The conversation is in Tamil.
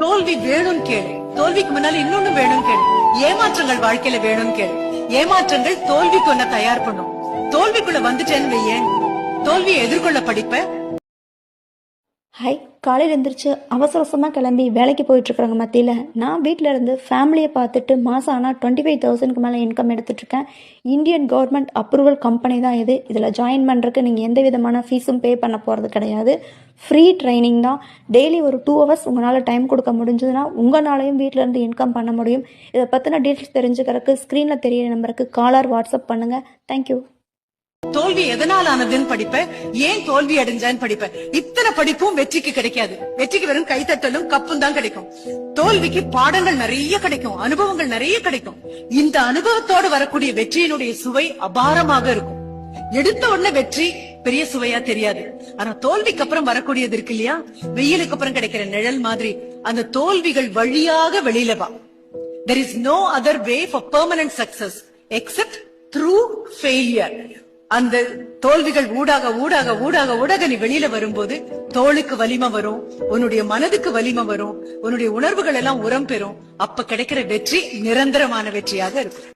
தோல்வி வேணும்னு கேளு. தோல்விக்கு முன்னால இன்னொன்னு வேணும்னு கேளு. ஏமாற்றங்கள் வாழ்க்கையில வேணும்னு கேளு. ஏமாற்றங்கள் தோல்விக்கு ஒன்ன தயார் பண்ணும். தோல்விக்குள்ள வந்துட்டேன்னு வையேன், தோல்வியை எதிர்கொள்ள படிப்ப. ஹாய், காலையில் எழுந்திரிச்சு அவசரமாக கிளம்பி வேலைக்கு போயிட்டுருக்குறவங்க மத்தியில் நான் வீட்டில் இருந்து ஃபேமிலியை பார்த்துட்டு மாதம் ஆனால் 25,000க்கு மேலே இன்கம் எடுத்துகிட்ருக்கேன். இந்தியன் கவர்மெண்ட் அப்ரூவல் கம்பெனி தான் இது. இதில் ஜாயின் பண்ணுறதுக்கு நீங்கள் எந்த விதமான ஃபீஸும் பே பண்ண போகிறது கிடையாது. ஃப்ரீ ட்ரைனிங் தான். டெய்லி ஒரு 2 hours உங்களால் டைம் கொடுக்க முடிஞ்சதுன்னா உங்களாலையும் வீட்டிலேருந்து இன்கம் பண்ண முடியும். இதை பற்றின டீட்டெயில்ஸ் தெரிஞ்சுக்கிறதுக்கு ஸ்க்ரீனில் தெரியிற நம்பருக்கு காலர் வாட்ஸ்அப் பண்ணுங்கள். தேங்க்யூ. தோல்வி எதனால் ஆனதுன்னு படிப்ப, ஏன் தோல்வி அடைஞ்சான்னு படிப்ப. இத்தனை படிப்பும் வெற்றிக்கு கிடைக்காது. வெற்றிக்கு வெறும் கைத்தட்டலும் கப்பும் தான் கிடைக்கும். தோல்விக்கு பாடங்கள் நிறைய கிடைக்கும், அனுபவங்கள் நிறைய கிடைக்கும். இந்த அனுபவத்தோடு வரக்கூடிய வெற்றியினுடைய சுவை அபாரமாக இருக்கும். எடுத்த உடனே வெற்றி பெரிய சுவையா தெரியாது. ஆனா தோல்விக்கு அப்புறம் வரக்கூடியது இருக்கு இல்லையா, வெயிலுக்கு அப்புறம் கிடைக்கிற நிழல் மாதிரி அந்த தோல்விகள் வழியாக வெளியில வா. There is no other way for permanent success except through failure. அந்த தோல்விகள் ஊடாக ஊடாக ஊடாக ஊடாக நீ வெளியில வரும்போது தோளுக்கு வலிமை வரும், உன்னுடைய மனதுக்கு வலிமை வரும், உன்னுடைய உணர்வுகள் எல்லாம் உரம் பெறும். அப்ப கிடைக்கிற வெற்றி நிரந்தரமான வெற்றியாக இருக்கும்.